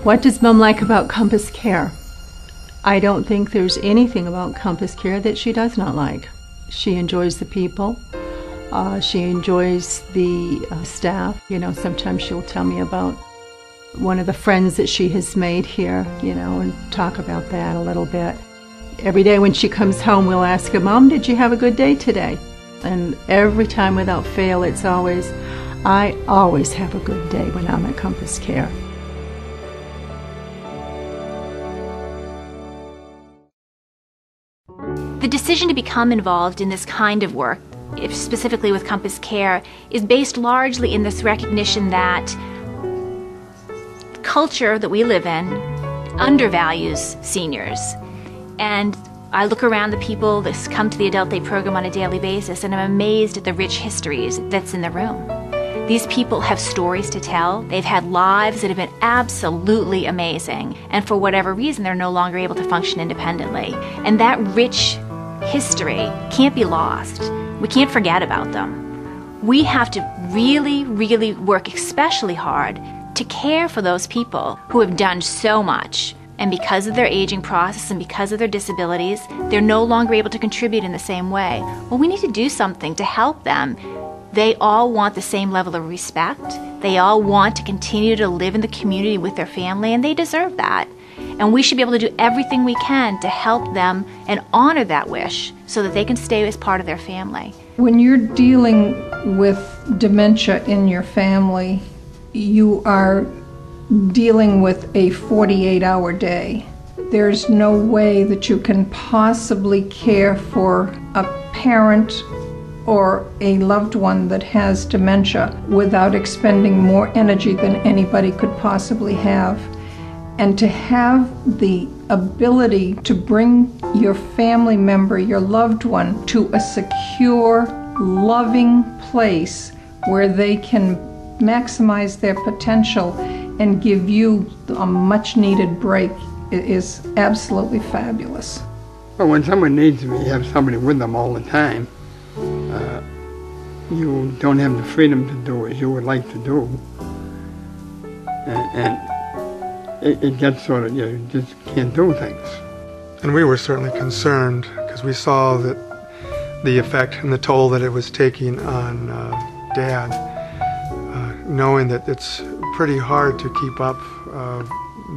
What does Mom like about Compass Care? I don't think there's anything about Compass Care that she does not like. She enjoys the people. She enjoys the staff. You know, sometimes she'll tell me about one of the friends that she has made here, you know, and talk about that a little bit. Every day when she comes home, we'll ask her, Mom, did you have a good day today? And every time without fail, it's always, I always have a good day when I'm at Compass Care. The decision to become involved in this kind of work, specifically with Compass Care, is based largely in this recognition that the culture that we live in undervalues seniors. And I look around the people that come to the Adult Day program on a daily basis, and I'm amazed at the rich histories that's in the room. These people have stories to tell. They've had lives that have been absolutely amazing, and for whatever reason, they're no longer able to function independently. And that rich history can't be lost. We can't forget about them. We have to really, really work especially hard to care for those people who have done so much. And because of their aging process and because of their disabilities, they're no longer able to contribute in the same way. Well, we need to do something to help them. They all want the same level of respect. They all want to continue to live in the community with their family, and they deserve that. And we should be able to do everything we can to help them and honor that wish so that they can stay as part of their family. When you're dealing with dementia in your family, you are dealing with a 48-hour day. There's no way that you can possibly care for a parent or a loved one that has dementia without expending more energy than anybody could possibly have. And to have the ability to bring your family member, your loved one, to a secure, loving place where they can maximize their potential and give you a much-needed break is absolutely fabulous. Well, when someone needs to have somebody with them all the time, you don't have the freedom to do as you would like to do. And it gets sort of, you just can't do things. And we were certainly concerned because we saw that the effect and the toll that it was taking on Dad, knowing that it's pretty hard to keep up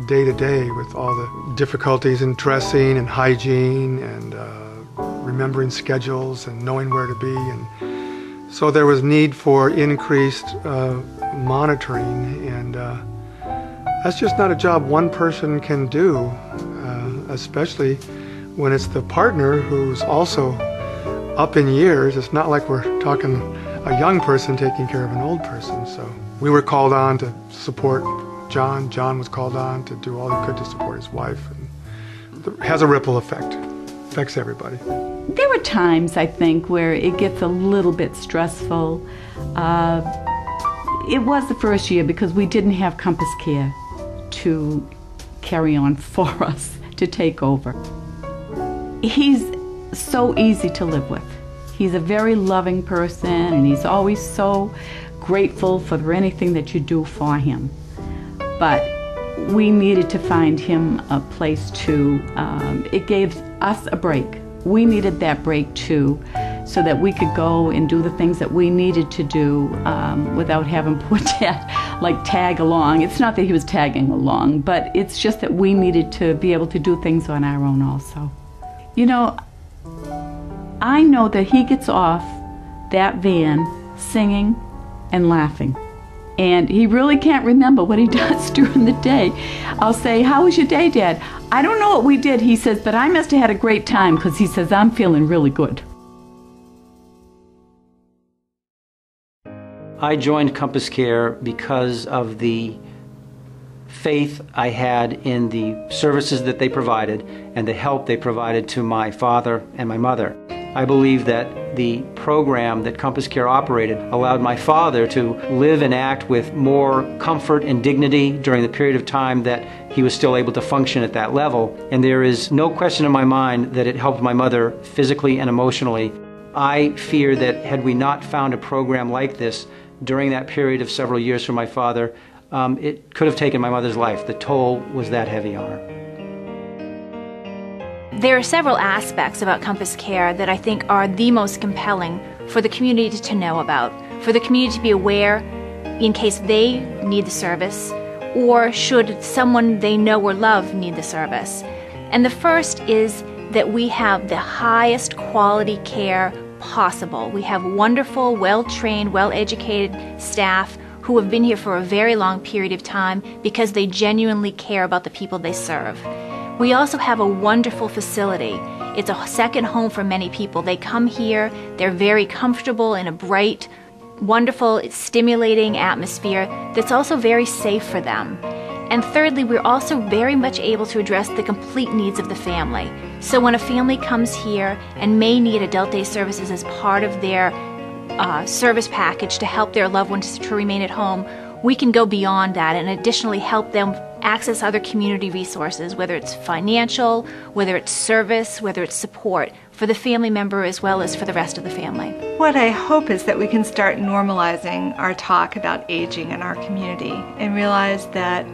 day to day with all the difficulties in dressing and hygiene and remembering schedules and knowing where to be. And so there was need for increased monitoring, and that's just not a job one person can do, especially when it's the partner who's also up in years. It's not like we're talking a young person taking care of an old person. So we were called on to support John. John was called on to do all he could to support his wife. And it has a ripple effect. Affects everybody. There were times, I think, where it gets a little bit stressful. It was the first year because we didn't have Compass Care to carry on for us, to take over. He's so easy to live with. He's a very loving person, and he's always so grateful for anything that you do for him. But we needed to find him a place to, it gave us a break. We needed that break too, so that we could go and do the things that we needed to do without having poor Dad like tag along. It's not that he was tagging along, but it's just that we needed to be able to do things on our own also. You know, I know that he gets off that van singing and laughing. And he really can't remember what he does during the day. I'll say, "How was your day, Dad?" "I don't know what we did," he says, "but I must have had a great time," because he says, "I'm feeling really good." I joined Compass Care because of the faith I had in the services that they provided and the help they provided to my father and my mother. I believe that the program that Compass Care operated allowed my father to live and act with more comfort and dignity during the period of time that he was still able to function at that level. And there is no question in my mind that it helped my mother physically and emotionally. I fear that had we not found a program like this during that period of several years for my father, it could have taken my mother's life. The toll was that heavy on her. There are several aspects about Compass Care that I think are the most compelling for the community to know about, for the community to be aware in case they need the service, or should someone they know or love need the service. And the first is that we have the highest quality care possible. We have wonderful, well-trained, well-educated staff who have been here for a very long period of time because they genuinely care about the people they serve. We also have a wonderful facility. It's a second home for many people. They come here, they're very comfortable in a bright, wonderful, stimulating atmosphere that's also very safe for them. And thirdly, we're also very much able to address the complete needs of the family. So when a family comes here and may need adult day services as part of their service package to help their loved ones to remain at home, we can go beyond that and additionally help them access other community resources, whether it's financial, whether it's service, whether it's support, for the family member as well as for the rest of the family. What I hope is that we can start normalizing our talk about aging in our community and realize that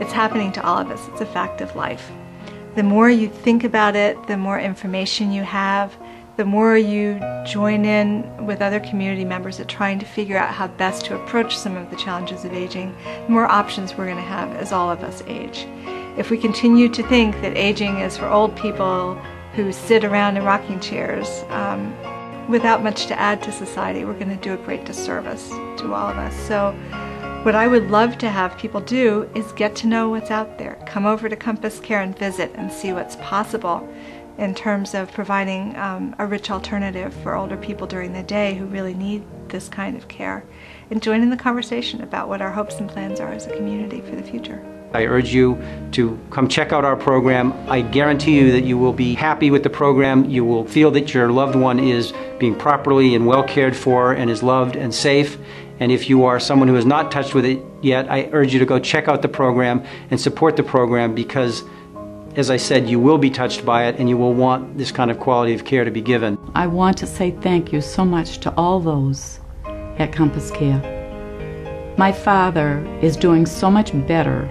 it's happening to all of us. It's a fact of life. The more you think about it, the more information you have, the more you join in with other community members at trying to figure out how best to approach some of the challenges of aging, the more options we're going to have as all of us age. If we continue to think that aging is for old people who sit around in rocking chairs without much to add to society, we're going to do a great disservice to all of us. So what I would love to have people do is get to know what's out there. Come over to Compass Care and visit and see what's possible in terms of providing a rich alternative for older people during the day who really need this kind of care, and join in the conversation about what our hopes and plans are as a community for the future. I urge you to come check out our program. I guarantee you that you will be happy with the program. You will feel that your loved one is being properly and well cared for and is loved and safe. And if you are someone who has not touched with it yet, I urge you to go check out the program and support the program, because as I said, you will be touched by it and you will want this kind of quality of care to be given. I want to say thank you so much to all those at Compass Care. My father is doing so much better,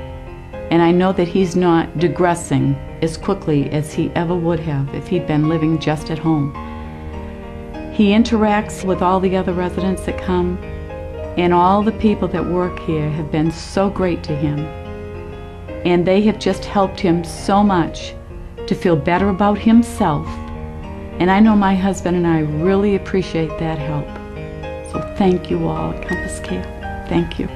and I know that he's not digressing as quickly as he ever would have if he'd been living just at home. He interacts with all the other residents that come, and all the people that work here have been so great to him. And they have just helped him so much to feel better about himself. And I know my husband and I really appreciate that help. So thank you all at Compass Care. Thank you.